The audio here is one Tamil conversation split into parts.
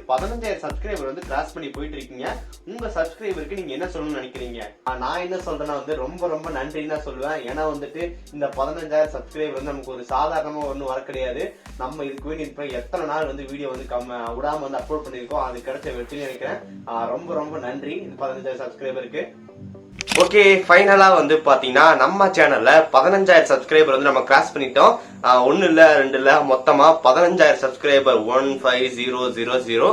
15,000 சப்ஸ்கிரைபர் வந்து கிராஸ் பண்ணி போயிட்டு இருக்கீங்க. உங்க சப்ஸ்கிரைபருக்கு நீங்க என்ன சொல்லணும்னு நினைக்கிறீங்க? நான் என்ன சொல்றேன்னா வந்து ரொம்ப ரொம்ப நன்றின்னு தான் சொல்லுவேன். ஏன்னா வந்துட்டு இந்த 15,000 சப்ஸ்கிரைபர் வந்து நமக்கு ஒரு சாதாரணமா ஒன்றும் வர கிடையாது. நம்ம இதுக்கு வேண்டி இப்ப எத்தனை நாள் வந்து வீடியோ வந்து விடாம வந்து அப்லோட் பண்ணிருக்கோம். அது கிடைச்ச வெற்றி நினைக்கிறேன். ரொம்ப ரொம்ப நன்றி இந்த 15,000 சப்ஸ்கிரைபருக்கு. ஓகே, ஃபைனலா வந்து பாத்தீங்கன்னா நம்ம சேனல்ல 15,000 சப்ஸ்கிரைபர் வந்து நம்ம கிராஸ் பண்ணிட்டோம். 1 இல்ல 2 இல்ல மொத்தமா 15,000 சப்ஸ்கிரைபர் 15000.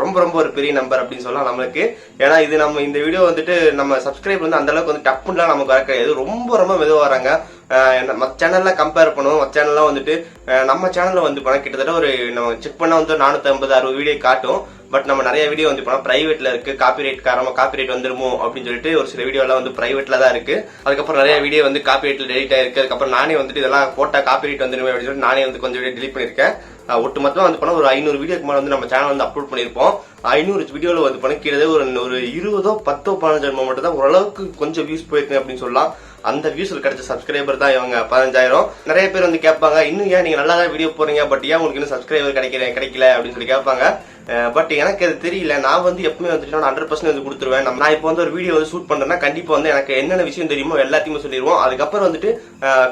ரொம்ப ரொம்ப ஒரு பெரிய நம்பர் அப்படின்னு சொல்லலாம் நம்மளுக்கு. ஏன்னா இது நம்ம இந்த வீடியோ வந்துட்டு நம்ம சப்ஸ்கிரைபர் வந்து அந்த அளவுக்கு வந்து டப்புலாம் நமக்கு வர கிடையாது. ரொம்ப ரொம்ப மெதுவா வராங்க. மற்ற சேனல்ல கம்பேர் பண்ணுவோம். மற்ற சேனல்லாம் வந்துட்டு நம்ம சேனல்ல வந்து போனா கிட்டத்தட்ட ஒரு நம்ம செக் பண்ணா வந்து 450-60 வீடியோ காட்டும். பட் நம்ம நிறைய வீடியோ வந்து போனா பிரைவேட்ல இருக்கு. காப்பிரைட் வந்துருமோ அப்படின்னு சொல்லிட்டு ஒரு சில வீடியோ எல்லாம் வந்து பிரைவேட்ல தான் இருக்கு. அதுக்கப்புறம் நிறைய வீடியோ வந்து காப்பிரைட்ல டெலிட் ஆயிருக்கு. அதுக்கப்புறம் நானே வந்துட்டு இதெல்லாம் போட்டா காப்பிரைட் வந்துருமே அப்படின்னு சொல்லிட்டு நானே வந்து கொஞ்சம் வீடியோ டெலிட் பண்ணிருக்கேன். ஒட்டு மொத்தமா வந்து போனா ஒரு 500 வீடியோக்கு மேல வந்து நம்ம சேனல் வந்து அப்லோட் பண்ணிருப்போம். 500 வீடியோல வந்து போனா கிட்டத்தட்ட ஒரு 20 10 15 மட்டும் தான் ஓரளவுக்கு கொஞ்சம் வியூஸ் போயிருக்கு அப்படின்னு சொல்லலாம். அந்த வியூஸ்ல கிடைச்ச சப்ஸ்கிரைபர் தான் இவங்க 15,000. நிறைய பேர் வந்து கேட்பாங்க, இன்னும் ஏன் நீங்க நல்லா தான் வீடியோ போறீங்க, பட் ஏன் உங்களுக்கு இன்னும் சப்ஸ்கிரைபர் கிடைக்கல அப்படின்னு சொல்லி கேட்பாங்க. பட் எனக்கு அது தெரியல. நான் வந்து எப்பவுமே வந்துட்டு 100% வந்து கொடுத்துருவேன். நான் இப்போ வந்து ஒரு வீடியோ வந்து ஷூட் பண்றேன்னா கண்டிப்பா வந்து எனக்கு என்னென்ன விஷயம் தெரியுமோ எல்லாத்தையுமே சொல்லிடுவோம். அதுக்கப்புறம் வந்துட்டு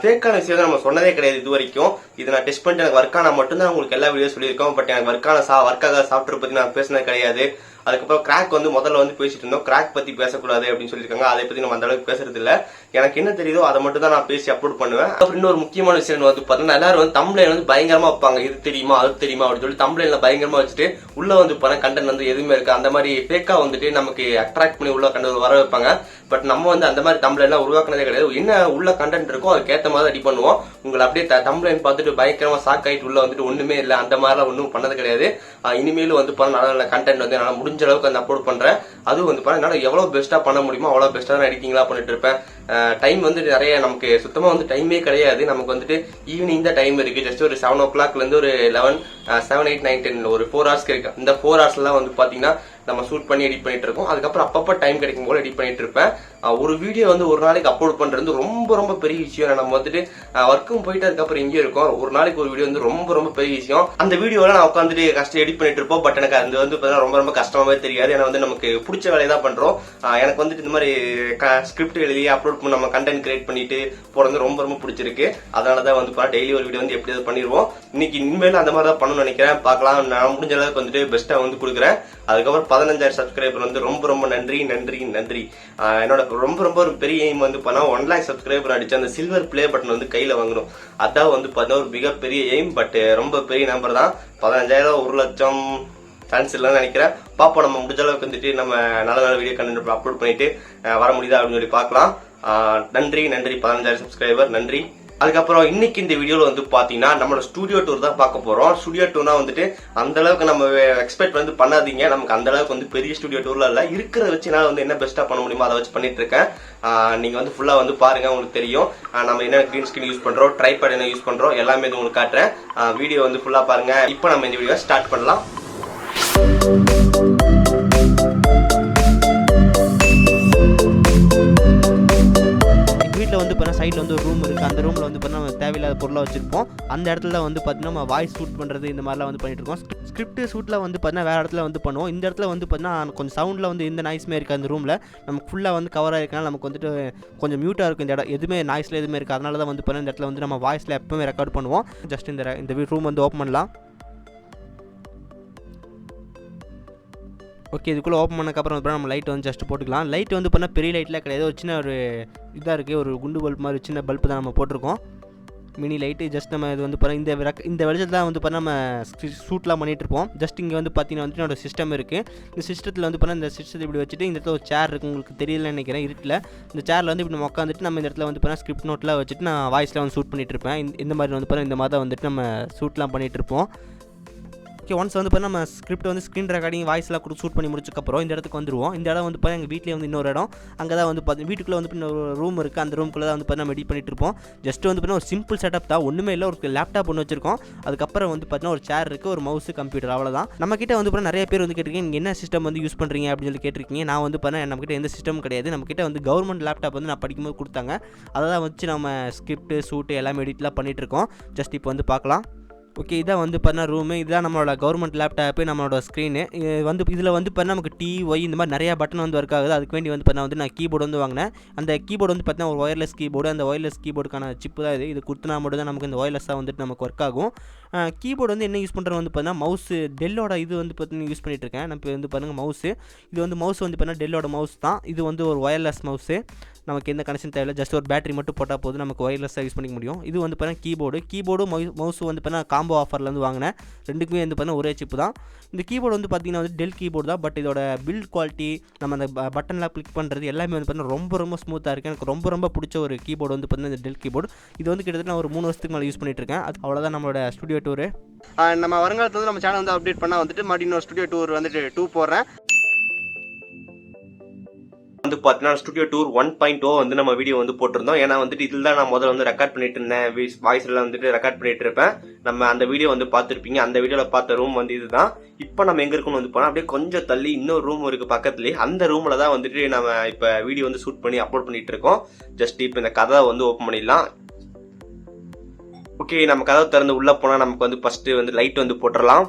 ஃபேக்கான விஷயம் நம்ம சொன்னதே கிடையாது இது வரைக்கும். இது நான் டெஸ்ட் பண்ணிட்டு எனக்கு ஒர்க் ஆனா மட்டும்தான் உங்களுக்கு எல்லா வீடியோ சொல்லியிருக்கோம். பட் எனக்கு ஒர்க்காக சாஃப்ட்வேர் பத்தி நான் பேசினது கிடையாது. அதுக்கப்புறம் கிராக் வந்து முதல்ல வந்து பேசிட்டு இருந்தோம். கிராக் பத்தி பேசக்கூடாது அப்படின்னு சொல்லியிருக்காங்க. அதை பத்தி நம்ம அந்த அளவுக்கு பேசுறது இல்ல. எனக்கு என்ன தெரியுதோ அதை மட்டும் தான் நான் பேசி அப்லோட் பண்ணுவேன். அப்புறம் இன்னொரு முக்கியமான விஷயம் வந்து பாத்தீங்கன்னா எல்லாரும் வந்து தம்ப்லைன் வந்து பயங்கரமா வைப்பாங்க. இது தெரியுமா அது தெரியுமா அப்படின்னு சொல்லி தம்ப்லைன்ல பயங்கரமா வச்சுட்டு உள்ள வந்து பணம் கண்டென்ட் வந்து எதுவுமே இருக்கு அந்த மாதிரி ஃபேக்கா வந்துட்டு நமக்கு அட்ராக்ட் பண்ணி உள்ள கண்டென்ட் வர வைப்பாங்க. பட் நம்ம வந்து அந்த மாதிரி தம்ப்லைன்லாம் உருவாக்குனதே கிடையாது. என்ன உள்ள கண்டென்ட் இருக்கோ அதுக்கேற்ற மாதிரி ரெடி பண்ணுவோம். உங்களை அப்படியே தம்ப்லைன் பார்த்துட்டு பயங்கரமா ஷாக் ஆயிட்டு உள்ள வந்துட்டு ஒண்ணுமே இல்லை அந்த மாதிரிலாம் ஒன்றும் பண்ணது கிடையாது. இனிமேலும் வந்து நல்ல நல்ல கண்டென்ட் வந்து என்னால் முடிஞ்ச அளவுக்கு வந்து அப்லோட் பண்றேன். அதுவும் வந்து என்னால எவ்வளவு பெஸ்டா பண்ண முடியுமோ அவ்வளவு பெஸ்டா தான் எடிட்டிங்லாம் பண்ணிட்டு இருப்பேன். டைம் வந்து நிறைய நமக்கு சுத்தமா வந்து டைமே கிடையாது. நமக்கு வந்துட்டு ஈவினிங் தான் டைம் இருக்கு. ஜஸ்ட் ஒரு 7 o'clockல இருந்து ஒரு 11, 7, 8, 9, 10 ஒரு 4 hours இருக்கு. இந்த 4 hoursலாம் வந்து பாத்தீங்கன்னா நம்ம ஷூட் பண்ணி எடிட் பண்ணிட்டு இருக்கோம். அதுக்கப்புறம் அப்பப்போ டைம் கிடைக்கும் போது எடிட் பண்ணிட்டு இருப்பேன். ஒரு வீடியோ வந்து ஒரு நாளைக்கு அப்லோட் பண்றது ரொம்ப ரொம்ப பெரிய விஷயம். நம்ம வந்துட்டு ஒர்க்கும் போயிட்டு அதுக்கப்புறம் இங்கே இருக்கோம். ஒரு நாளைக்கு ஒரு வீடியோ வந்து ரொம்ப ரொம்ப பெரிய விஷயம். அந்த வீடியோல நான் உட்காந்துட்டு கஷ்டம் எடிட் பண்ணிட்டு இருப்போம். பட் எனக்கு அது வந்து ரொம்ப ரொம்ப கஷ்டமாவே தெரியாது. ஏன்னா வந்து நமக்கு பிடிச்ச வேலையை தான் பண்றோம். எனக்கு வந்துட்டு இந்த மாதிரி ஸ்கிரிப்ட் எழுதி அப்லோட் பண்ணி நம்ம கண்டென்ட் கிரியேட் பண்ணிட்டு போறது ரொம்ப ரொம்ப பிடிச்சிருக்கு. அதனாலதான் வந்து டெய்லி ஒரு வீடியோ வந்து எப்படியாவது பண்ணிடுவோம். இன்னைக்கு இனிமேல் அந்த மாதிரி தான் பண்ணணும்னு நினைக்கிறேன். பார்க்கலாம். நான் முடிஞ்ச அளவுக்கு வந்துட்டு பெஸ்ட்டா வந்து கொடுக்குறேன். அதுக்கப்புறம் 15,000 சப்ஸ்கிரைபர் வந்து ரொம்ப ரொம்ப நன்றி. என்னோட ரொம்ப ரொம்ப ஒரு பெரிய எய்ம் வந்து 1 lakh சப்ஸ்கிரைபர் அடிச்சு அந்த சில்வர் பிளே பட்டன் வந்து கையில வாங்கணும். அதான் வந்து ஒரு மிகப்பெரிய எய்ம். பட் ரொம்ப பெரிய நம்பர் தான். 15,000 1 லட்சம் சான்ஸ் இல்லைன்னு நினைக்கிறேன். பாப்போம். நம்ம முடிஞ்ச அளவுக்கு வந்துட்டு நம்ம நல்ல நல்ல வீடியோ கண்டென்ட் அப்லோட் பண்ணிட்டு வர முடியுதா அப்படின்னு சொல்லி பார்க்கலாம். நன்றி 15,000 சப்ஸ்கிரைபர் நன்றி. அதுக்கப்புறம் இன்னைக்கு இந்த வீடியோல வந்து பாத்தீங்கன்னா நம்மளோட ஸ்டுடியோ டூர் தான் பார்க்க போறோம். ஸ்டுடியோ டூர்னா வந்துட்டு அந்த அளவுக்கு நம்ம எக்ஸ்பெக்ட் வந்து பண்ணாதீங்க. நமக்கு அந்த அளவுக்கு வந்து பெரிய ஸ்டுடியோ டூர்ல இல்ல. இருக்கிறத வச்சு நான் வந்து என்ன பெஸ்டா பண்ண முடியுமோ அதை வச்சு பண்ணிட்டு இருக்கேன். நீங்க வந்து ஃபுல்லா வந்து பாருங்க, உங்களுக்கு தெரியும் நம்ம என்ன கிரீன் ஸ்கிரீன் யூஸ் பண்றோம், ட்ரைபாட் என்ன யூஸ் பண்றோம் எல்லாமே உங்களுக்கு காட்டுறேன். வீடியோ வந்து ஃபுல்லா பாருங்க. இப்போ நம்ம இந்த வீடியோ ஸ்டார்ட் பண்ணலாம். வீட்டில் வந்து பார்த்தீங்கன்னா சைடில் வந்து ஒரு ரூம் இருக்குது. அந்த ரூமில் வந்து பார்த்தீங்கன்னா நம்ம தேவையில்லாத பொருளாக வச்சுருப்போம். அந்த இடத்துல வந்து பார்த்தீங்கன்னா நம்ம வாய்ஸ் ஷூட் பண்ணுறது இந்த மாதிரிலாம் வந்து பண்ணிட்டு இருக்கோம். ஸ்கிரிப்ட் ஷூட்டில் வந்து பார்த்தீங்கன்னா வேறு இடத்துல வந்து பண்ணுவோம். இந்த இடத்துல வந்து பார்த்தீங்கன்னா கொஞ்சம் சவுண்டில் வந்து எந்த நாய்ஸுமே இருக்குது. அந்த ரூமில் நமக்கு ஃபுல்லாக வந்து கவராக இருக்கனால நமக்கு வந்துட்டு கொஞ்சம் மியூட்டாக இருக்கும். இந்த இடம் எதுவுமே நாய்ஸில் எதுவுமே இருக்குது. அதனால தான் வந்து பார்த்தீங்கன்னா இந்த இடத்துல வந்து நம்ம வாய்ஸில் எப்பவுமே ரெக்கார்ட் பண்ணுவோம். ஜஸ்ட் இந்த ரூம் வந்து ஓப்பன் பண்ணலாம். ஓகே, இதுக்குள்ளே ஓப்பன் பண்ணக்கப்புறம் வந்து நம்ம லைட் வந்து ஜஸ்ட் போட்டுக்கலாம். லைட் வந்து பண்ணால் பெரிய லைட்லாம் கிடையாது. ஒரு சின்ன ஒரு இதாக இருக்குது. ஒரு குண்டு பல்ப் மாதிரி சின்ன பல்ப் தான் நம்ம போட்டிருக்கோம். மினி லைட்டு ஜஸ்ட் நம்ம இது வந்து பண்ண இந்த வெளிச்சத்தில் தான் வந்து பண்ண நம்ம ஷூட்லாம் பண்ணிகிட்டு இருப்போம். ஜஸ்ட் இங்கே வந்து பார்த்தீங்கன்னா வந்துட்டு என்னோட சிஸ்டம் இருக்குது. இந்த சிஸ்டத்தில் வந்து பண்ண இந்த சிஸ்டத்தை இப்படி வச்சுட்டு இந்த இடத்துல ஒரு சேர் இருக்குது. உங்களுக்கு தெரியலன்னு நினைக்கிறேன் இருட்டில். இந்த சேரில் வந்து இப்படி நம்ம உட்காந்துட்டு நம்ம இந்த இடத்துல வந்து பண்ண ஸ்கிரிப்ட் நோட்லாம் வச்சுட்டு நான் வாய்ஸில் வந்து ஷூட் பண்ணிகிட்டு இருப்பேன். இந்த மாதிரி வந்து பண்ண இந்த மாதிரி தான் வந்துட்டு நம்ம ஷூட்லாம் பண்ணிகிட்டு இருப்போம். ஓகே, ஒன்ஸ் வந்து நம்ம ஸ்கிரிப்ட் வந்து ஸ்க்ரீன் ரெக்கார்டிங் வாய்ஸ்லாம் கொடுத்து ஷூட் பண்ணி முடிச்சக்கப்புறம் இந்த இடத்துக்கு வந்துருவோம். இந்த இடம் வந்து எங்கள் வீட்டிலே வந்து இன்னொரு இடம். அங்கே தான் வந்து வீட்டுக்குள்ளே வந்து இன்னொரு ரூம் இருக்குது. அந்த ரூம்குள்ளே தான் வந்து நம்ம எடிட் பண்ணிட்டு இருப்போம். ஜஸ்ட் வந்து ஒரு சிம்பிள் செட்டப் தான், ஒன்றுமே இல்லை. ஒரு லேப்டாப் ஒன்று வச்சிருக்கோம். அதுக்கப்புறம் வந்து பார்த்தீங்கன்னா ஒரு சேர் இருக்குது, ஒரு மவுஸ், கம்ப்யூட்டர், அவ்வளோதான். நம்ம கிட்ட வந்து நிறைய பேர் வந்து கேட்டிருக்கீங்க, நீங்கள் என்ன சிஸ்டம் வந்து யூஸ் பண்ணுறீங்க அப்படின்னு சொல்லி கேட்டிருக்கீங்க. நான் வந்து நம்மக்கிட்ட எந்த சிஸ்டம் கிடையாது. நம்மக்கிட்ட வந்து கவர்மெண்ட் லேப்டாப் வந்து நான் படிக்கும்போது கொடுத்தாங்க. அதை தான் வச்சு நம்ம ஸ்கிரிப்ட் ஷூட் எல்லாமே எடிட்லாம் பண்ணிகிட்டு இருக்கோம். ஜஸ்ட் இப்போ வந்து பார்க்கலாம். ஓகே, இதான் வந்து பார்த்தீங்கன்னா ரூமு. இதுதான் நம்மளோட கவர்மெண்ட் லேப்டாப்பு, நம்மளோட ஸ்க்ரீனு. இதில் வந்து பார்த்தீங்கன்னா நமக்கு ஒய் இந்த மாதிரி நிறையா பட்டன் வந்து ஒர்க் ஆகுது. அதுக்கு வேண்டி வந்து பார்த்தீங்கன்னா நான் கீபோர்டு வந்து வாங்கினேன். அந்த கீபோர்டு வந்து பார்த்தீங்கன்னா ஒரு ஒயர்லெஸ் கீபோர்டு. அந்த ஒயர்லெஸ் கீபோர்டுக்கான சிப்பு தான் இது. இது குத்துனா மட்டும் தான் நமக்கு இந்த ஒயர்லெஸ்ஸாக வந்துட்டு நமக்கு ஒர்க் ஆகும். கீபோர்டு வந்து என்ன யூஸ் பண்ணுறது வந்து பார்த்தீங்கன்னா மவுஸு டெல்லோட இது வந்து பார்த்தீங்கன்னா யூஸ் பண்ணிகிட்டு இருக்கேன். நான் இப்போ வந்து பாருங்கள் மவுஸு. இது வந்து மவுஸ் வந்து பார்த்தீங்கன்னா டெல்லோட மவுஸ் தான். இது வந்து ஒரு ஒயர்லெஸ் மவுஸு. நமக்கு எந்த கனெக்ஷன் தேவையில்லை, ஜஸ்ட் ஒரு பேட்டரி மட்டும் போட்டால் போதும், நமக்கு ஒயர்லெஸ்ஸாக யூஸ் பண்ணிக்க முடியும். இது வந்து பார்த்தீங்கன்னா கீபோர்டும் மவுஸும் வந்து பார்த்தீங்கன்னா காம்போ ஆஃபரில் வந்து வாங்கினேன். ரெண்டுக்குமே வந்து பார்த்தீங்கன்னா ஒரே சிப்பு தான். இந்த கீபோர்டு வந்து பார்த்தீங்கன்னா வந்து டெல் கீபோர்டு தான். பட் இதோட பில்ட் குவாலிட்டி, நம்ம அந்த பட்டன்லாம் கிளிக் பண்ணுறது எல்லாமே வந்து பார்த்தீங்கன்னா ரொம்ப ஸ்மூத்தாக இருக்குது. எனக்கு ரொம்ப பிடிச்ச ஒரு கீபோர்டு வந்து பார்த்தீங்கன்னா இந்த டெல் கீபோர்டு. இது வந்து கிட்டத்தட்ட நான் ஒரு 3 வருஷத்துக்கு மேலே யூஸ் பண்ணிட்டு இருக்கேன். அது அவ்வளோதான் நம்மளோட ஸ்டுடியோ டூரு. நம்ம வருங்காலத்தில் வந்து நம்ம சேனல் வந்து அப்டேட் பண்ணால் வந்துட்டு மறுபடியும் இன்னொரு ஸ்டுடியோ டூர் வந்துட்டு 2 போடுறேன். வந்து பார்த்தீங்கன்னா ஸ்டுடியோ டூர் 1.0 வந்து நம்ம வீடியோ வந்து போட்டிருந்தோம். ஏன்னா வந்துட்டு இதில் தான் நான் முதல்ல வந்து ரெக்கார்ட் பண்ணிட்டு இருந்தேன். வாய்ஸ் எல்லாம் வந்துட்டு ரெக்கார்ட் பண்ணிட்டு இருப்பேன். நம்ம அந்த வீடியோ வந்து பார்த்துருப்பீங்க. அந்த வீடியோவில் பார்த்த ரூம் வந்து இதுதான். இப்போ நம்ம எங்கே இருக்குன்னு வந்து போனால் அப்படியே கொஞ்சம் தள்ளி இன்னொரு ரூம் இருக்குது பக்கத்துலேயே. அந்த ரூமில் தான் வந்துட்டு நம்ம இப்போ வீடியோ வந்து ஷூட் பண்ணி அப்லோட் பண்ணிட்டு இருக்கோம். ஜஸ்ட் இப்போ இந்த கதை வந்து ஓப்பன் பண்ணிடலாம். ஓகே, நம்ம கதவை திறந்து உள்ளே போனால் நமக்கு வந்து ஃபஸ்ட்டு வந்து லைட் வந்து போட்டுடலாம்.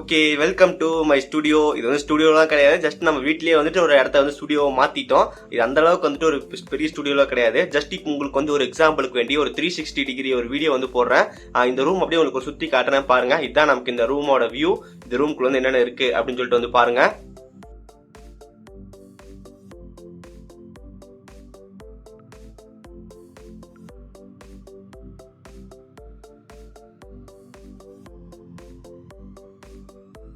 Okay, welcome to my studio. இது வந்து ஸ்டுடியோலாம் கிடையாது, ஜஸ்ட் நம்ம வீட்லயே வந்துட்டு ஒரு இடத்த வந்து ஸ்டுடியோ மாத்திட்டோம். இது அந்த அளவுக்கு வந்துட்டு ஒரு பெரிய ஸ்டுடியோலாம் கிடையாது. ஜஸ்ட் இப்போ உங்களுக்கு வந்து ஒரு எக்ஸாம்பிளுக்கு வேண்டி ஒரு 360 டிகிரி ஒரு வீடியோ வந்து போடுறேன். இந்த ரூம் அப்படியே உங்களுக்கு சுத்தி காட்டுறேன் பாருங்க. இதுதான் நமக்கு இந்த ரூமோட வியூ. இந்த ரூம்குள்ள வந்து என்னென்ன இருக்கு அப்படின்னு சொல்லிட்டு வந்து பாருங்க.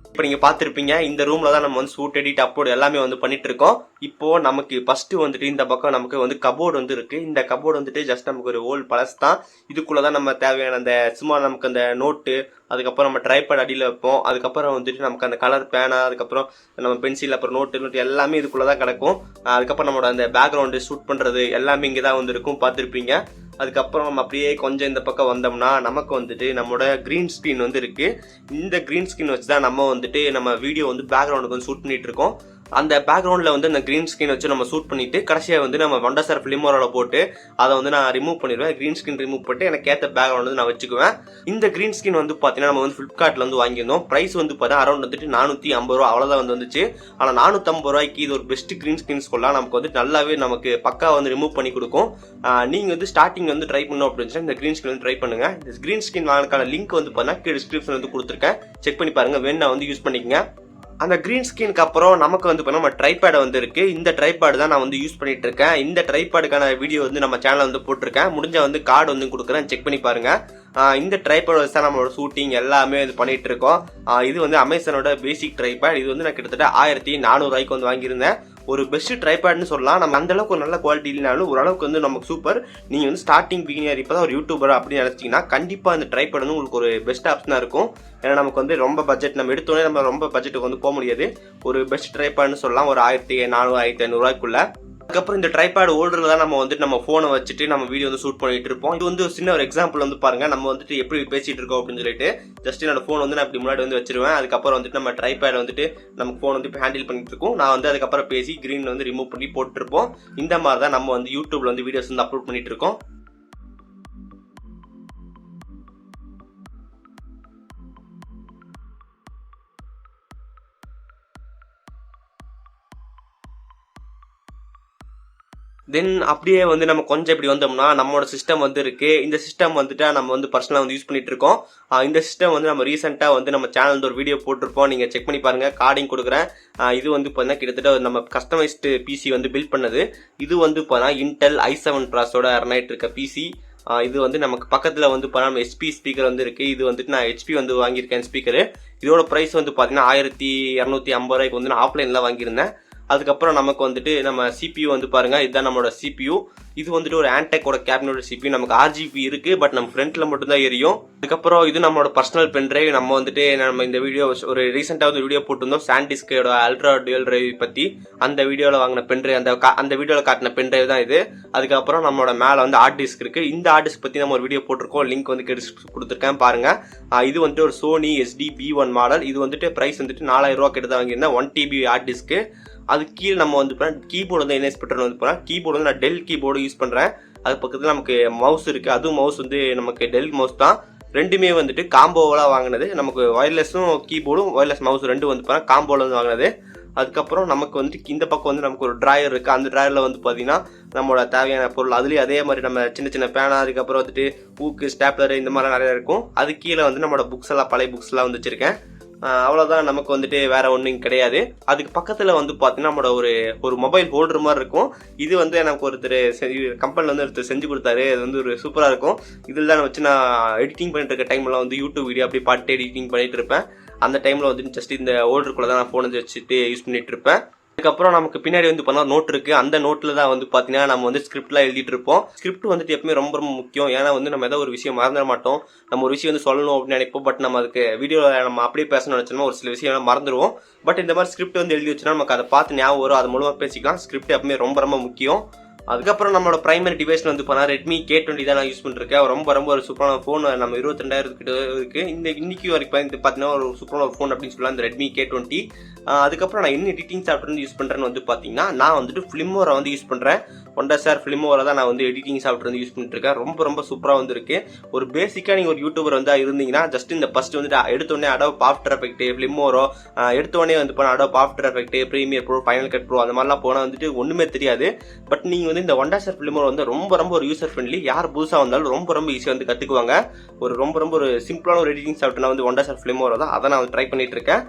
இப்போ நீங்க பார்த்துருப்பீங்க, இந்த ரூம்ல தான் நம்ம வந்து ஷூட், எடிட், அப்லோட் எல்லாமே வந்து பண்ணிட்டு இருக்கோம். இப்போ நமக்கு ஃபர்ஸ்ட் வந்துட்டு இந்த பக்கம் நமக்கு வந்து கபோர்டு வந்து இருக்கு. இந்த கபோர்டு வந்துட்டு ஜஸ்ட் நமக்கு ஒரு ஓல்ட் பழசு தான். இதுக்குள்ளதான் நம்ம தேவையான அந்த சும்மா நமக்கு அந்த நோட்டு, அதுக்கப்புறம் நம்ம ட்ரைபேட் அடியில் வைப்போம். அதுக்கப்புறம் வந்துட்டு நமக்கு அந்த கலர் பேனா, அதுக்கப்புறம் நம்ம பென்சில், அப்புறம் நோட்டு எல்லாமே இதுக்குள்ளதான் கிடக்கும். அதுக்கப்புறம் நம்மளோட அந்த பேக்ரவுண்டு ஷூட் பண்றது எல்லாமே இங்கே தான் வந்து இருக்கும், பார்த்துருப்பீங்க. அதுக்கப்புறம் நம்ம அப்படியே கொஞ்சம் இந்த பக்கம் வந்தோம்னா நமக்கு வந்துட்டு நம்மளோட கிரீன் ஸ்கிரீன் வந்து இருக்கு. இந்த கிரீன் ஸ்கிரீன் வச்சு தான் நம்ம வந்துட்டு நம்ம வீடியோ வந்து பேக்ரவுண்டுக்கு வந்து ஷூட் பண்ணிட்டு இருக்கோம். அந்த பேக்ரவுண்ட்ல வந்து அந்த கிரீன் ஸ்கிரீன் வச்சு நம்ம ஷூட் பண்ணிட்டு கடைசியா வந்து நம்ம வண்டர்சார் ஃபிலிமோரோட போட்டு அதை வந்து நான் ரிமூவ் பண்ணிடுவேன். கிரீன் ஸ்கிரீன் ரிமூவ் பண்ணிட்டு எனக்கு ஏற்ற பேக்ரவுண்ட் வந்து நான் வச்சுக்குவேன். இந்த கிரீன் ஸ்கிரீன் வந்து பாத்தீங்கன்னா நம்ம வந்து பிளிப்கார்ட்ல வந்து வாங்கியிருந்தோம். பிரைஸ் வந்து பார்த்தா அரௌண்ட் வந்துட்டு 450 ரூபா அவ்வளவுதான் வந்து வந்துச்சு. ஆனா 450 ரூபாய்க்கு இது ஒரு பெஸ்ட் கிரீன் ஸ்கிரீன் சொல்லலாம். நமக்கு வந்து நல்லாவே நமக்கு பக்கா வந்து ரிமூவ் பண்ணி கொடுக்கும். நீங்க வந்து ஸ்டார்டிங் வந்து ட்ரை பண்ணோம் அப்படின்னு இந்த கிரீன் ஸ்கிரீன் வந்து ட்ரை பண்ணுங்க. இந்த கிரீன் ஸ்கிரீன் வாங்கினதுக்கான லிங்க் வந்து பார்த்தீங்கன்னா டிஸ்கிரிப்ஷன் வந்து கொடுத்துருக்கேன், செக் பண்ணி பாருங்க, வேணா வந்து யூஸ் பண்ணிக்கங்க. அந்த கிரீன் ஸ்கிரீனுக்கு அப்புறம் நமக்கு வந்து நம்ம ட்ரைபேட் வந்து இருக்கு. இந்த ட்ரைபேட் தான் நான் வந்து யூஸ் பண்ணிட்டு இருக்கேன். இந்த ட்ரைபேடுக்கான வீடியோ வந்து நம்ம சேனல் வந்து போட்டிருக்கேன். முடிஞ்ச வந்து கார்டு வந்து கொடுக்குறேன், செக் பண்ணி பாருங்க. இந்த ட்ரைபேட் வச்சு தான் நம்மளோட ஷூட்டிங் எல்லாமே இது பண்ணிட்டு இருக்கோம். இது வந்து அமேசானோட பேசிக் ட்ரைபேட். இது வந்து நான் கிட்டத்தட்ட 1400 ரூபாய்க்கு வந்து வாங்கியிருந்தேன். ஒரு பெஸ்ட் ட்ரைபேட்னு சொல்லலாம். நம்ம அந்த அளவுக்கு ஒரு நல்ல குவாலிட்டி இல்லைனாலும் ஓரளவுக்கு வந்து நமக்கு சூப்பர். நீங்க வந்து ஸ்டார்டிங் பிகினியர் இப்பதான் ஒரு யூடியூபர் அப்படின்னு நினைச்சீங்கன்னா கண்டிப்பா இந்த ட்ரைபேட் வந்து உங்களுக்கு ஒரு பெஸ்ட் ஆப்ஷனா இருக்கும். ஏன்னா நமக்கு வந்து ரொம்ப பட்ஜெட், நம்ம எடுத்தோடனே நம்ம ரொம்ப பட்ஜெட்டுக்கு வந்து போக முடியாது. ஒரு பெஸ்ட் ட்ரைபேட்னு சொல்லலாம், ஒரு 1400 1500 ரூபாய்க்குள்ள. அதுக்கப்புறம் இந்த ட்ரைபேட் ஹோல்டர்ல தான் நம்ம வந்துட்டு நம்ம போனை வச்சுட்டு நம்ம வீடியோ வந்து ஷூட் பண்ணிட்டு இருப்போம். இது வந்து சின்ன ஒரு எக்ஸாம்பிள் வந்து பாருங்க, நம்ம வந்துட்டு எப்படி பேசிட்டு இருக்கோம் அப்படின்னு சொல்லிட்டு ஜஸ்ட் என்னோட போன் வந்து நான் இப்படி முன்னாடி வந்து வச்சிருவேன். அதுக்கப்புறம் வந்துட்டு நம்ம ட்ரைபேட் வந்துட்டு நமக்கு போன் வந்து இப்போ ஹேண்டில் பண்ணிட்டு இருக்கோம். நான் வந்து அதுக்கப்புறம் பேசி கிரீன் வந்து ரிமூவ் பண்ணி போட்டுருப்போம். இந்த மாதிரி தான் நம்ம வந்து யூடியூப்ல வந்து வீடியோஸ் வந்து அப்லோட் பண்ணிட்டு இருக்கோம். தென் அப்படியே வந்து நம்ம கொஞ்சம் இப்படி வந்தோம்னா நம்மளோட சிஸ்டம் வந்து இருக்கு. இந்த சிஸ்டம் வந்துட்டு நம்ம வந்து பர்சனலா வந்து யூஸ் பண்ணிட்டு இருக்கோம். இந்த சிஸ்டம் வந்து நம்ம ரீசெண்டா வந்து நம்ம சேனல் ஒரு வீடியோ போட்டிருப்போம், நீங்க செக் பண்ணி பாருங்க, கார்டிங் கொடுக்குறேன். இது வந்து பார்த்தீங்கன்னா கிட்டத்தட்ட நம்ம கஸ்டமைஸ்டு பிசி வந்து பில்ட் பண்ணது. இது வந்து பார்த்தீங்கன்னா இன்டெல் i7 ப்ராசஸோட ரன் ஆயிட்டு இருக்க பிசி. இது வந்து நமக்கு பக்கத்துல வந்து நம்ம HP ஸ்பீக்கர் வந்து இருக்கு. இது வந்துட்டு நான் HP வந்து வாங்கியிருக்கேன் ஸ்பீக்கரு. இதோட பிரைஸ் வந்து பாத்தீங்கன்னா 1250 ரூபாய்க்கு வந்து நான் ஆஃப்லைன்ல வாங்கியிருந்தேன். அதுக்கப்புறம் நமக்கு வந்துட்டு நம்ம CPU வந்து பாருங்க, இதுதான் நம்மளோட CPU. இது வந்துட்டு ஒரு ஆன்டெக்கோட கேபினோட CPU. நமக்கு RGB இருக்கு, பட் நம்ம ஃப்ரண்ட்ல மட்டும் தான் எரியும். அதுக்கப்புறம் இது நம்மளோட பர்சனல் பென் டிரைவ். நம்ம வந்துட்டு நம்ம இந்த வீடியோ ஒரு ரீசெண்டா வந்து வீடியோ போட்டிருந்தோம் சாண்டிஸ்கோட அல்ட்ரா டுவல் டிரைவ் பத்தி. அந்த வீடியோல வாங்கின பென் டிரைவ், அந்த வீடியோல காட்டின பென் டிரைவ் தான் இது. அதுக்கப்புறம் நம்மளோட மேல வந்து ஹார்ட் டிஸ்க் இருக்கு. இந்த ஹார்ட் டிஸ்க் பத்தி நம்ம ஒரு வீடியோ போட்டிருக்கோம், லிங்க் வந்து கொடுத்துருக்கேன் பாருங்க. இது வந்துட்டு ஒரு சோனி SD-B1 மாடல். இது வந்துட்டு பிரைஸ் வந்துட்டு 4000 ரூபா கிட்ட தான் வாங்கியிருந்தேன். 1 TB ஹார்ட் டிஸ்க். அது கீழே நம்ம வந்து கீபோர்டு வந்து என்ன எக்ஸ்பெக்டர் வந்து போறேன், கீபோர்டு வந்து நான் டெல் கீபோர்டு யூஸ் பண்றேன். அது பக்கத்துல நமக்கு மவுஸ் இருக்கு. அதுவும் மவுஸ் வந்து நமக்கு டெல் மவுஸ் தான். ரெண்டுமே வந்துட்டு காம்போவெலாம் வாங்கினது. நமக்கு ஒயர்லெஸ்ஸும் கீபோர்டும் ஒயர்லெஸ் மவுஸ் ரெண்டும் வந்து பார்த்தீங்கன்னா காம்போவில் வந்து வாங்கினது. அதுக்கப்புறம் நமக்கு வந்து இந்த பக்கம் வந்து நமக்கு ஒரு ட்ராயர் இருக்குது. அந்த ட்ராயரில் வந்து பார்த்தீங்கன்னா நம்மளோட தேவையான பொருள், அதுலேயும் அதே மாதிரி நம்ம சின்ன சின்ன பேனா, அதுக்கப்புறம் வந்துட்டு ஊக்கு, ஸ்டாப்லர் இந்த மாதிரிலாம் நிறையா இருக்கும். அது கீழே வந்து நம்மளோட புக்ஸ் எல்லாம், பழைய புக்ஸ்லாம் வந்து வச்சுருக்கேன். அவ்வளோதான், நமக்கு வந்துட்டு வேற ஒன்றும் கிடையாது. அதுக்கு பக்கத்தில் வந்து பார்த்தீங்கன்னா நம்மளோட ஒரு மொபைல் ஹோல்டர் மாதிரி இருக்கும். இது வந்து எனக்கு ஒருத்தர் கம்பெனியில் வந்து ஒருத்தர் செஞ்சு கொடுத்தாரு. அது வந்து ஒரு சூப்பராக இருக்கும். இதில் தான் வச்சு நான் எடிட்டிங் பண்ணிட்டு இருக்க டைம்லாம் வந்து யூடியூப் வீடியோ அப்படியே பாட்டு எடிட்டிங் பண்ணிட்டு இருப்பேன். அந்த டைமில் வந்து ஜஸ்ட் இந்த ஹோல்டருக்குள்ளே தான் நான் ஃபோன் வந்து வச்சுட்டு யூஸ் பண்ணிட்டு இருப்பேன். அதுக்கப்புறம் நமக்கு பின்னாடி வந்து பார்த்தா நோட் இருக்கு. அந்த நோட்டில் தான் வந்து பார்த்தீங்கன்னா நம்ம வந்து ஸ்கிரிப்ட்லாம் எழுதிட்டு இருப்போம். ஸ்கிரிப்ட் வந்துட்டு எப்பவுமே ரொம்ப ரொம்ப முக்கியம். ஏன்னா வந்து நம்ம ஏதோ ஒரு விஷயம் மறந்துட மாட்டோம். நம்ம ஒரு விஷயம் வந்து சொல்லணும் அப்படின்னு நினைப்போம். பட் நம்ம அதுக்கு வீடியோவில் நம்ம அப்படியே பேசணும்னு நினச்சோம்னா ஒரு சில விஷயம் மறந்துடுவோம். பட் இந்த மாதிரி ஸ்கிரிப்ட் வந்து எழுதி வச்சுன்னா நமக்கு அதை பார்த்து ஞாபகம் வரும். அது மூலமாக பேசிக்கலாம். ஸ்கிரிப்ட் எப்பவுமே ரொம்ப ரொம்ப முக்கியம். அதுக்கப்புறம் நம்மளோட பிரைமரி டிவைஸ் வந்து பார்த்தா ரெட்மி K20 தான் நான் யூஸ் பண்ணிருக்கேன். ரொம்ப ரொம்ப ஒரு சூப்பரான ஃபோன். நம்ம 22,000 கிட்ட இருக்கு. இன்னைக்கு வரைக்கும் பார்த்தீங்கன்னா ஒரு சூப்பரான ஒரு ஃபோன் அப்படின்னு சொல்லலாம், இந்த ரெட்மி K20. அதுக்கப்புறம் நான் என்ன எடிட்டிங் சாஃப்ட்வேர் வந்து யூஸ் பண்ணுறேன்னு வந்து பார்த்தீங்கன்னா, நான் வந்துட்டு ஃபிலிமோரா வந்து யூஸ் பண்ணுறேன். ஒண்டர்ஷேர் ஃபிலிமோரா தான் நான் வந்து எடிட்டிங் சாஃப்ட்வேர் வந்து யூஸ் பண்ணிட்டு இருக்கேன். ரொம்ப ரொம்ப சூப்பராக வந்து இருக்கு. ஒரு பேசிக்காக நீங்கள் ஒரு யூடியூபர் வந்து இருந்தீங்கன்னா ஜஸ்ட் இந்த ஃபர்ஸ்ட் வந்துட்டு எடுத்தோடனே அடோப் ஆஃப்டர் எஃபெக்ட், ஃபிலிமோரா எடுத்தோடனே வந்து போனால் Adobe After Effect, Premiere Pro, Final Cut Pro அந்த மாதிரிலாம் போனால் வந்துட்டு ஒன்றுமே தெரியாது. பட் நீங்கள் வந்து இந்த ஒண்டர்ஷேர் ஃபிலிமோரா வந்து ரொம்ப ரொம்ப ஒரு யூசர் ஃப்ரெண்ட்லி. யார் புதுசாக வந்தாலும் ரொம்ப ரொம்ப ஈஸியாக வந்து கற்றுக்குவாங்க. ரொம்ப ரொம்ப ஒரு சிம்பிளான ஒரு எடிட்டிங் சாஃப்ட்வேர் வந்து ஒண்டர்ஷேர் ஃபிலிமோரா தான். அதை நான் வந்து ட்ரை பண்ணிட்டு இருக்கேன்.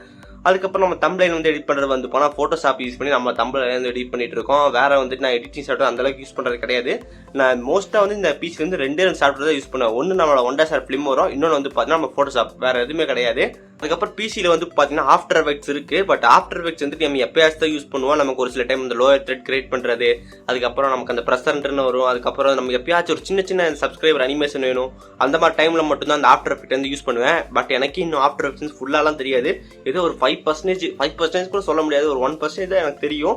அதுக்கப்புறம் நம்ம தம்ப்லைன் வந்து எடிட் பண்ணுறது வந்து போனால் ஃபோட்டோஷாப் யூஸ் பண்ணி நம்ம தம்ப்லைன் வந்து எடிட் பண்ணிட்டு இருக்கோம். வேற வந்துட்டு நான் எடிட்டிங் சாஃப்ட்வேர் அந்த அளவுக்கு யூஸ் பண்ணுறது கிடையாது. நான் மோஸ்ட்டாக வந்து இந்த பிசி வந்து ரெண்டு சாஃப்ட்வேர் தான் யூஸ் பண்ணுவேன். ஒன்று நம்மளோட ஒண்டர்ஷேர் ஃபிலிமோரா, இன்னொன்று வந்து பார்த்தீங்கன்னா நம்ம ஃபோட்டோஷாப். வேற எதுவுமே கிடையாது. அதுக்கப்புறம் பிசியில் வந்து பார்த்தீங்கன்னா ஆஃப்டர் எஃபெக்ட்ஸ் இருக்கு. பட் ஆஃப்டர் எஃபெக்ட்ஸ் வந்துட்டு நம்ம எப்பயாச்சும் தான் யூஸ் பண்ணுவோம். நமக்கு ஒரு சில டைம் இந்த லோயர் த்ரெட் கிரியேட் பண்ணுறது, அதுக்கப்புறம் நமக்கு அந்த ப்ரெசன்ட்னு வரும். அதுக்கப்புறம் நம்ம எப்பயாச்சும் ஒரு சின்ன சின்ன சப்ஸ்கிரைபர் அனிமேஷன் வேணும். அந்த மாதிரி டைமில் மட்டும்தான் அந்த ஆஃப்டர் எஃபெக்ட் வந்து யூஸ் பண்ணுவேன். பட் எனக்கு இன்னும் ஆஃப்டர் எஃபெக்ட்ஸ் ஃபுல்லாலாம் தெரியாது. ஏதோ ஒரு 5% கூட சொல்ல முடியாது. ஒரு 1% தான் எனக்கு தெரியும்.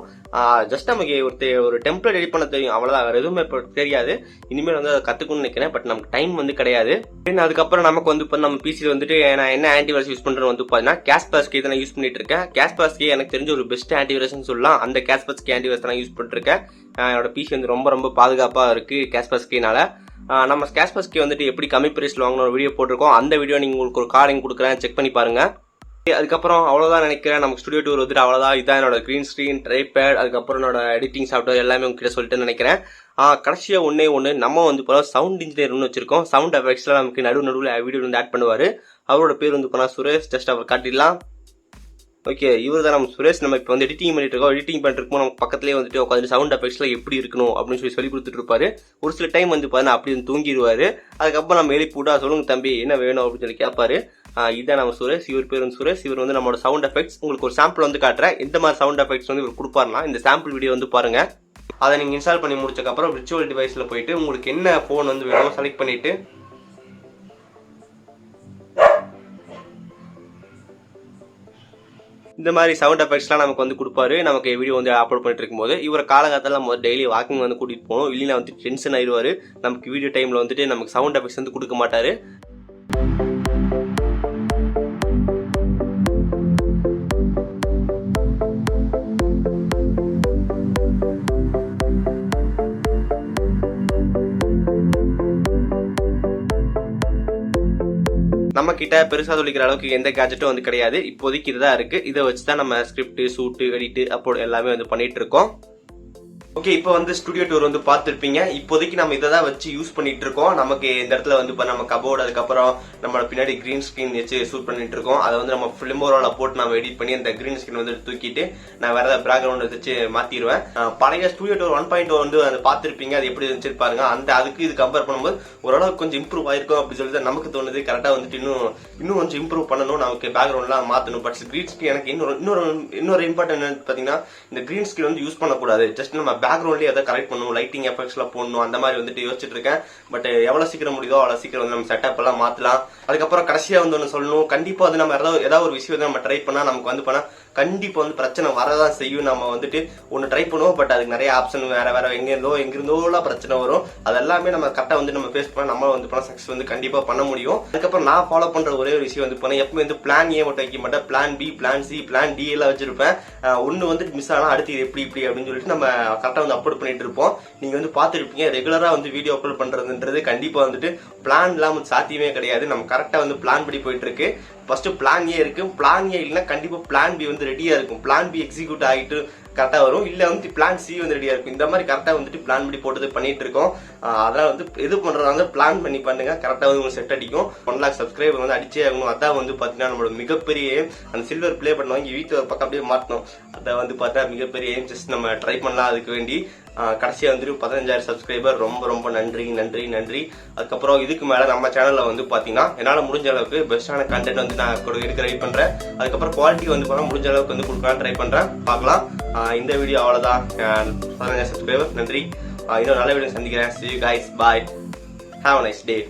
ஜஸ்ட் நமக்கு ஒரு டெம்ப்ளேட் எடிட் பண்ண தெரியும், அவ்வளோதான். வேறு எதுவுமே இப்போ தெரியாது. இனிமேல் வந்து அதை கற்றுக்கணும்னு நினைக்கிறேன். பட் நமக்கு டைம் வந்து கிடையாது. அதுக்கப்புறம் நமக்கு வந்து இப்போ நம்ம பிசியில் வந்துட்டு நான் என்ன ஆன்டிவைரஸ் யூஸ் பண்ணுறேன்னு வந்து பார்த்தீங்கன்னா Kaspersky தான் நான் யூஸ் பண்ணிட்டு இருக்கேன். Kaspersky எனக்கு தெரிஞ்ச ஒரு பெஸ்ட் ஆன்டிவைரஸ்னு சொல்லலாம். அந்த Kaspersky ஆன்டிவைரஸ் தான் யூஸ் பண்ணிட்டு இருக்கேன். என்னோட பிசி வந்து ரொம்ப ரொம்ப பாதுகாப்பாக இருக்குது Kasperskyனால. நம்ம Kaspersky வந்துட்டு எப்படி கம்மி பிரைஸில் வாங்கணும் ஒரு வீடியோ போட்டிருக்கோம். அந்த வீடியோ நீங்கள் உங்களுக்கு ஒரு கார்டிங் கொடுக்குறேன், செக் பண்ணி பாருங்க. அதுக்கப்புறம் அவ்வளோதான் நினைக்கிறேன். நமக்கு ஸ்டுடியோ டூர் வந்துட்டு அவ்வளோதான். இதான் என்னோட க்ரீன் ஸ்க்ரீன், ட்ரைபேட், அதுக்கப்புறம் என்னோட எடிட்டிங் சாஃப்ட்வேர் எல்லாமே உங்ககிட்ட சொல்லிட்டு நினைக்கிறேன். கடைசியாக ஒன்று நம்ம வந்து இப்போ சவுண்ட் இன்ஜினியர் ஒன்று வச்சிருக்கோம். சவுண்ட் எஃபெக்ட்ஸ்லாம் நமக்கு நடுவில் வீடியோ வந்து ஆட் பண்ணுவார். அவரோட பேர் வந்து இப்போ சுரேஷ். ஜஸ்ட் அவர் காட்டிடலாம். ஓகே, இவர் தான் நம்ம சுரேஷ். நம்ம இப்போ வந்து எடிட்டிங் பண்ணிட்டு இருக்கோம். எடிட்டிங் பண்ணிட்டு இருக்கோம். நமக்கு பக்கத்துலேயே வந்துட்டு உட்காந்து சவுண்ட் எஃபெக்ட்ஸ்லாம் எப்படி இருக்கணும் அப்படின்னு சொல்லி கொடுத்துட்டு இருப்பாரு. ஒரு சில டைம் வந்து பார்த்தீங்கன்னா அப்படி வந்து தூங்கிடுவார். அதுக்கப்புறம் நம்ம எழுப்பி விட்டா சொல்லுங்க தம்பி என்ன வேணும் அப்படின்னு சொல்லி கேட்பாரு. இதுதான் நம்ம சுரேஷ். இவர் பேர் வந்து சுரேஷ். இவர் வந்து நம்மளோட சவுண்ட் எஃபெக்ட்ஸ். உங்களுக்கு ஒரு சாம்பிள் வந்து காட்டுறேன். எந்த மாதிரி சவுண்ட் எஃபெக்ட்ஸ் வந்து இவர் கொடுப்பாருனா இந்த சாம்பிள் வீடியோ வந்து பாருங்க. அதை நீங்கள் இன்ஸ்டால் பண்ணி முடிச்சக்கப்புறம் விர்ச்சுவல் டிவைஸில் போயிட்டு உங்களுக்கு என்ன ஃபோன் வந்து வேணும் செலக்ட் பண்ணிட்டு இந்த மாதிரி சவுண்ட் எஃபெக்ட்ஸ்லாம் நமக்கு வந்து கொடுப்பாரு. நமக்கு வீடியோ வந்து அப்லோட் பண்ணிட்டு இருக்கும்போது இவரை காலகாலத்தில் நம்ம டெய்லி வாக்கிங் வந்து கூட்டிகிட்டு போகணும். இல்லைன்னா வந்து டென்ஷன் ஆயிடுவார். நமக்கு வீடியோ டைமில் வந்துட்டு நமக்கு சவுண்ட் எஃபெக்ட்ஸ் வந்து கொடுக்க மாட்டார். நம்ம கிட்ட பெருசாக சொல்லிக்கிற அளவுக்கு எந்த கேஜெட்டும் வந்து கிடையாது. இப்போதைக்கு இதுதான் இருக்கு. இதை வச்சு தான் நம்ம ஸ்கிரிப்ட், ஷூட், எடிட், அப்லோட் எல்லாமே வந்து பண்ணிட்டு இருக்கோம். ஓகே, இப்போ வந்து ஸ்டுடியோ டூர் வந்து பார்த்துருப்பீங்க. இப்போதைக்கு நம்ம இதை தான் வச்சு யூஸ் பண்ணிட்டு இருக்கோம். நமக்கு இந்த இடத்துல வந்து இப்போ நம்ம கபோர்டு, அதுக்கப்புறம் நம்ம பின்னாடி கிரீன் ஸ்கிரீன் வச்சு ஷூட் பண்ணிட்டு இருக்கோம். அதை வந்து நம்ம ஃபிலிமோரால போட்டு நம்ம எடிட் பண்ணி அந்த கிரீன் ஸ்கிரீன் வந்து தூக்கிட்டு நான் வேற ஏதாவது பேக்ரவுண்ட் வச்சு மாத்திடுவேன். பழைய ஸ்டுடியோ டூர் 1.0 வந்து அதை பார்த்துருப்பீங்க. அது எப்படி இருந்துச்சு பாருங்க. அதுக்கு இது கம்பேர் பண்ணும்போது ஓரளவுக்கு கொஞ்சம் இம்ப்ரூவ் ஆயிருக்கும் அப்படின்னு சொல்லி தான் நமக்கு தோணுது. கரெக்டாக வந்துட்டு இன்னும் கொஞ்சம் இம்ப்ரூவ் பண்ணணும், நமக்கு பேக்ரவுண்ட்லாம் மாற்றணும். பட் கிரீன் ஸ்கிரீன் எனக்கு இன்னொரு இம்பார்ட்டன்ட் என்னன்னு பார்த்தீங்கன்னா, இந்த கிரீன் ஸ்கிரீன் வந்து யூஸ் பண்ணக்கூடாது. ஜஸ்ட் நம்ம பேக்ரவுண்ட்லேயே அதை கரெக்ட் பண்ணணும், லைட்டிங் எஃபெக்ட்ஸ்லாம் போடணும். அந்த மாதிரி வந்துட்டு யோசிச்சுட்டு இருக்கேன். பட் எவ்வளோ சீக்கிரம் முடியுதோ அவ்வளோ சீக்கிரம் வந்து நம்ம செட்டப் எல்லாம் மாற்றலாம். அதுக்கப்புறம் கடைசியாக வந்து ஒன்று சொல்லணும். கண்டிப்பாக வந்து நம்ம ஏதாவது ஒரு விஷயம் வந்து நம்ம ட்ரை பண்ணால் நமக்கு வந்து கண்டிப்பா வந்து பிரச்சனை வரதான் செய்யும். நம்ம வந்துட்டு ஒன்னு ட்ரை பண்ணுவோம், பட் அதுக்கு நிறைய ஆப்ஷன் வேற எங்கிருந்தோலாம் பிரச்சனை வரும். அதெல்லாமே நம்ம கரெக்டா வந்து நம்ம ஃபேஸ் பண்ணா நம்ம வந்து சக்சஸ் வந்து கண்டிப்பா பண்ண முடியும். அதுக்கப்புறம் நான் ஃபாலோ பண்ற ஒரே ஒரு விஷயம் வந்து எப்பவுமே வந்து பிளான் ஏ மட்டும் வைக்க மாட்டேன், plan B, plan C, plan D எல்லாம் வச்சிருப்பேன். ஒன்னு வந்து மிஸ் ஆனா அடுத்து எப்படி அப்படின்னு சொல்லிட்டு நம்ம கரெக்டா வந்து அப்லோட் பண்ணிட்டு இருப்போம். நீங்க வந்து பாத்துருப்பீங்க, ரெகுலரா வந்து வீடியோ அப்லோட் பண்றதுன்றது கண்டிப்பா வந்துட்டு பிளான் இல்லாம சாத்தியமே கிடையாது. நம்ம கரெக்டா வந்து பிளான் படி போயிட்டு இருக்கு. ஃபர்ஸ்ட் பிளான் ஏ இருக்கு, பிளான் ஏ இல்லைன்னா கண்டிப்பா பிளான் பி வந்து ரெடியா இருக்கும். பிளான் பி எக்ஸிக்யூட் ஆகிட்டு கரெக்டா வரும், இல்ல வந்து பிளான் சி வந்து ரெடியா இருக்கும். இந்த மாதிரி கரெக்டா வந்துட்டு பிளான் படி போட்டு பண்ணிட்டு இருக்கோம். அதனால வந்து எது பண்றதா பிளான் பண்ணி பண்ணுங்க, கரெக்டா வந்து உங்களுக்கு செட் அடிக்கும். 1 lakh சப்ஸ்கிரைபர் வந்து அடிச்சே ஆகணும். அதான் வந்து பாத்தீங்கன்னா நம்மளோட மிகப்பெரிய அந்த சில்வர் பிளே பண்ண வாங்கி வீட்டு பக்கம் அப்படியே மாட்டணும். அதை வந்து பார்த்தா மிகப்பெரிய எய்ம். ஜஸ்ட் நம்ம ட்ரை பண்ணலாம். அதுக்கு வேண்டி கடைசியா வந்துட்டு 15,000 சப்ஸ்கிரைபர். ரொம்ப ரொம்ப நன்றி நன்றி நன்றி. அதுக்கப்புறம் இதுக்கு மேல நம்ம சேனல்ல வந்து பாத்தீங்கன்னா என்னால முடிஞ்ச அளவுக்கு பெஸ்டான கண்டென்ட் வந்து நான் எடுக்க ட்ரை பண்றேன். அதுக்கப்புறம் குவாலிட்டி வந்து முடிஞ்ச அளவுக்கு வந்து கொடுக்கலாம் ட்ரை பண்றேன். பார்க்கலாம். இந்த வீடியோ அவ்வளவுதான். 15,000 சப்ஸ்கிரைபர் நன்றி. இன்னொரு நல்ல வீடியோ சந்திக்கிறேன். See you guys. Bye. Have a nice day.